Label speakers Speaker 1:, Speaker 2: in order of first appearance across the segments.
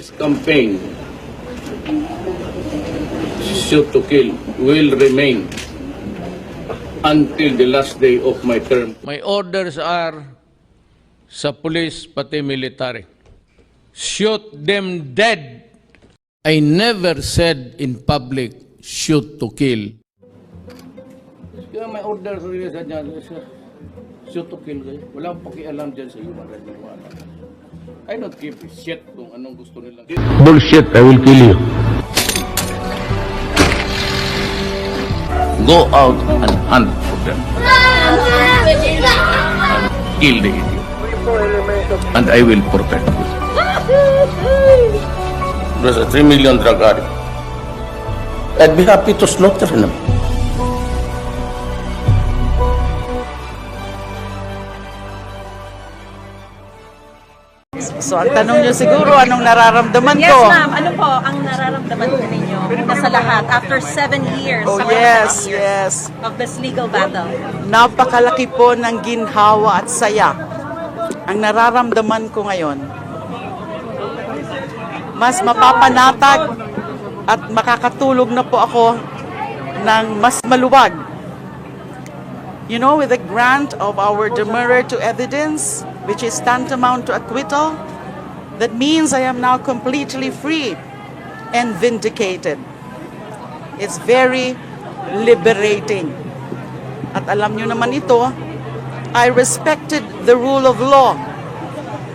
Speaker 1: This campaign, shoot to kill, will remain until the last day of my term. My orders are sa police pati military. Shoot them dead. I never said in public, shoot to kill. Kaya may orders rin sa dyan, shoot to kill kayo. Wala akong pakialam dyan sa human rights. I don't give a shit kung anong gusto nilang.
Speaker 2: Bullshit, I will kill you.
Speaker 1: Go out and hunt for them. And kill the idiot. And I will protect you. There's a 3 million drug addict. I'd be happy to slaughter them.
Speaker 3: So, ang tanong nyo siguro, anong nararamdaman ko?
Speaker 4: Yes, ma'am. Ano po ang nararamdaman po ninyo sa lahat after 7 years
Speaker 3: Oh,
Speaker 4: 7.5
Speaker 3: yes,
Speaker 4: years
Speaker 3: yes.
Speaker 4: of this legal battle?
Speaker 3: Napakalaki po ng ginhawa at saya. Ang nararamdaman ko ngayon, mas mapapanatag at makakatulog na po ako ng mas maluwag. You know, with the grant of our demurrer to evidence, which is tantamount to acquittal, that means I am now completely free and vindicated. It's very liberating. At alam nyo naman ito, I respected the rule of law.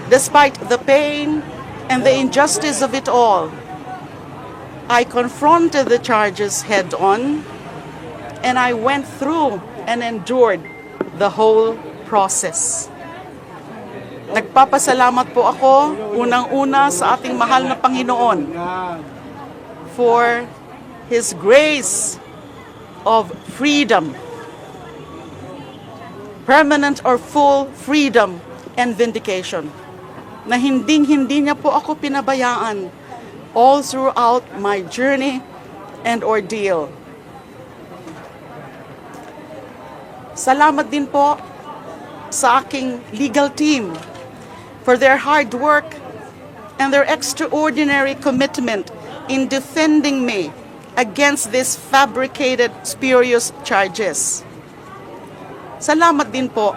Speaker 3: Despite the pain and the injustice of it all, I confronted the charges head on, and I went through and endured the whole process. Nagpapasalamat po ako unang-una sa ating mahal na Panginoon for His grace of freedom, permanent or full freedom and vindication, na hindi niya po ako pinabayaan all throughout my journey and ordeal. Salamat din po sa aking legal team for their hard work and their extraordinary commitment in defending me against these fabricated, spurious charges. Salamat din po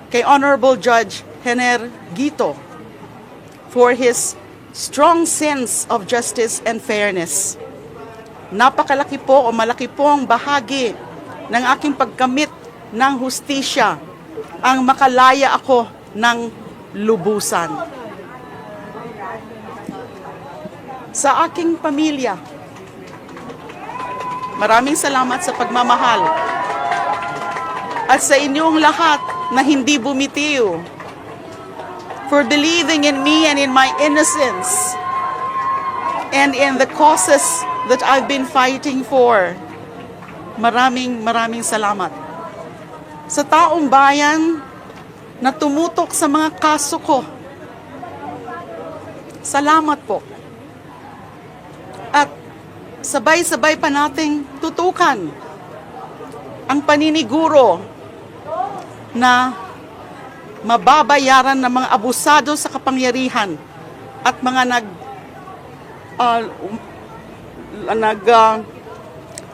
Speaker 3: kay Honorable Judge Hener Guito for his strong sense of justice and fairness. Napakalaki po o malaki po ang bahagi ng aking pagkamit ng hustisya ang makalaya ako ng lubusan. Sa aking pamilya, maraming salamat sa pagmamahal at sa inyong lahat na hindi bumitiw, for believing in me and in my innocence and in the causes that I've been fighting for. Maraming salamat. Sa taong bayan na tumutok sa mga kaso ko, salamat po. At sabay-sabay pa nating tutukan ang paniniguro na mababayaran ng mga abusado sa kapangyarihan at mga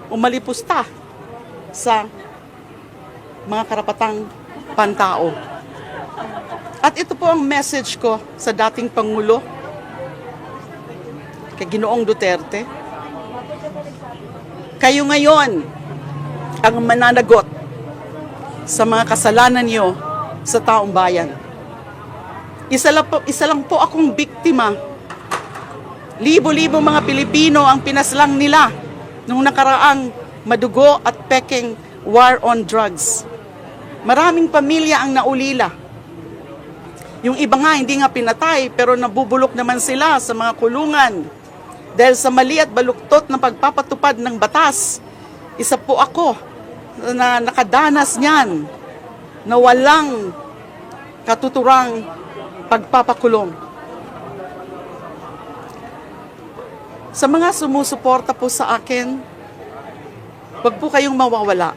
Speaker 3: umalipusta sa mga karapatang pantao. At ito po ang message ko sa dating Pangulo, kay Ginoong Duterte. Kayo ngayon ang mananagot sa mga kasalanan niyo sa taong bayan. Isa lang po akong biktima. Libo-libo mga Pilipino ang pinaslang nila nung nakaraang madugo at peking war on drugs. Maraming pamilya ang naulila. Yung iba nga hindi nga pinatay pero nabubulok naman sila sa mga kulungan dahil sa mali at baluktot ng pagpapatupad ng batas. Isa po ako na nakadanas niyan na walang katuturang pagpapakulong. Sa mga sumusuporta po sa akin, huwag po kayong mawawala.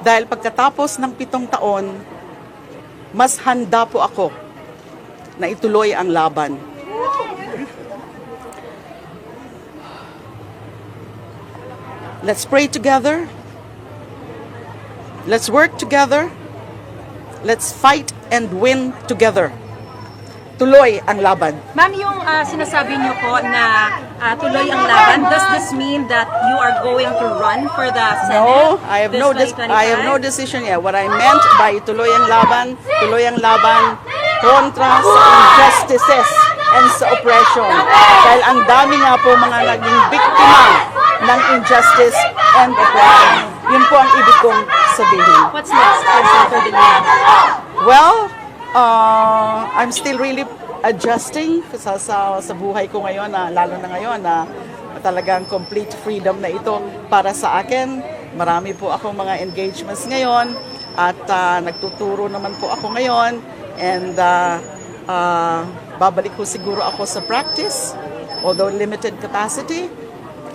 Speaker 3: Dahil pagkatapos ng 7 taon, mas handa po ako na ituloy ang laban. Let's pray together. Let's work together. Let's fight and win together. Tuloy ang laban.
Speaker 4: Ma'am, yung sinasabi niyo po na tuloy ang laban, does this mean that you are going to run for the Senate?
Speaker 3: No, I have
Speaker 4: this
Speaker 3: I have no
Speaker 4: 2025?
Speaker 3: decision yet. What I meant by tuloy ang laban kontra sa injustices and sa oppression. Dahil ang dami nga po mga naging biktima ng injustice and oppression. Yun po ang ibig kong sabihin.
Speaker 4: What's next for Senator De Lima?
Speaker 3: Well, I'm still really adjusting sa buhay ko ngayon, lalo na ngayon na talagang complete freedom na ito para sa akin. Marami po akong mga engagements ngayon at nagtuturo naman po ako ngayon and babalik ko siguro ako sa practice, although limited capacity.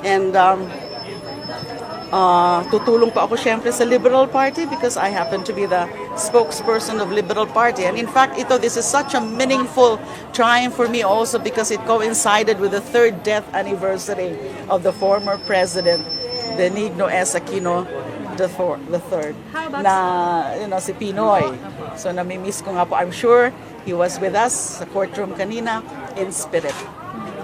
Speaker 3: And tutulong pa ako syempre sa Liberal Party because I happen to be the spokesperson of Liberal Party. And in fact, this is such a meaningful triumph for me also because it coincided with the 3rd death anniversary of the former President Benigno S. Aquino III
Speaker 4: How about
Speaker 3: na si Pinoy. So namimiss ko nga po. I'm sure he was with us sa courtroom kanina in spirit.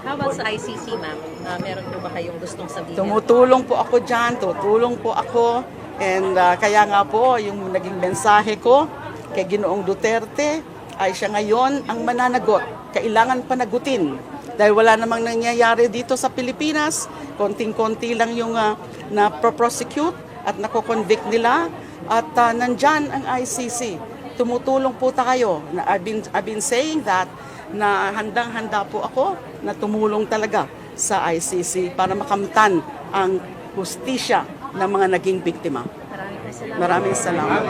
Speaker 4: How about sa ICC, ma'am? Meron po ba kayong gustong sabihin?
Speaker 3: Tumutulong po ako dyan, tutulong po ako. And kaya nga po, yung naging mensahe ko kay Ginoong Duterte ay siya ngayon ang mananagot. Kailangan panagutin. Dahil wala namang nangyayari dito sa Pilipinas. Konting-konti lang yung na-prosecute at nako-convict nila. At nandyan ang ICC. Tumutulong po tayo. I've been saying that na handang-handa po ako na tumulong talaga sa ICC para makamtan ang hustisya ng mga naging biktima. Maraming salamat.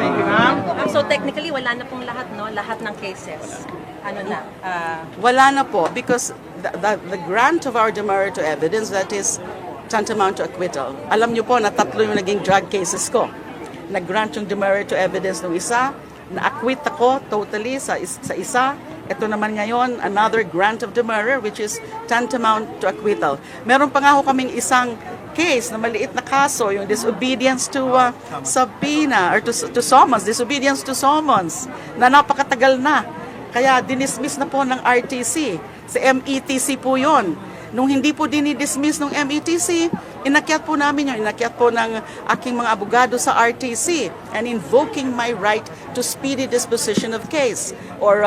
Speaker 4: So technically, wala na pong lahat, no? Lahat ng cases. Ano na?
Speaker 3: Wala na po because the grant of our demurrer to evidence, that is tantamount to acquittal. Alam niyo po na 3 yung naging drug cases ko. Nag-grant yung demurrer to evidence ng isa, na-acquit ako totally sa isa. Ito naman ngayon, another grant of demurrer which is tantamount to acquittal. Meron pa nga ho kaming isang case na maliit na kaso, yung disobedience to subpoena or to summons, disobedience to summons, na napakatagal na. Kaya dinismiss na po ng RTC. Sa METC po yon. Nung hindi po dinidismiss ng METC, inakyat po namin yun. Inakyat po ng aking mga abogado sa RTC and invoking my right to speedy disposition of case or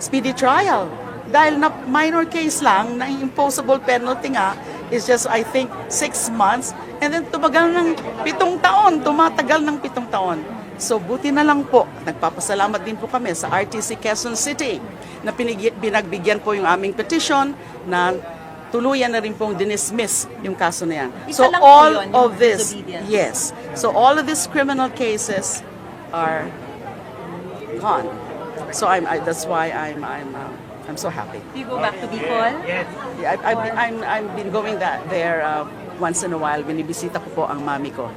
Speaker 3: speedy trial. Dahil na minor case lang, na imposable penalty nga, is just, I think, 6 months. And then tumatagal ng 7 taon. So buti na lang po, nagpapasalamat din po kami sa RTC Quezon City na pinagbigyan po yung aming petition na tuluyan na rin pong dinismiss yung kaso na yan.
Speaker 4: Isa
Speaker 3: So
Speaker 4: lang po
Speaker 3: all
Speaker 4: yun,
Speaker 3: of
Speaker 4: yung
Speaker 3: this,
Speaker 4: disobedience.
Speaker 3: yes. So all of these criminal cases are gone. So that's why I'm so happy.
Speaker 4: Do you go back to Bicol?
Speaker 3: Yeah, I've been going there once in a while. Binibisita ko po ang mami ko.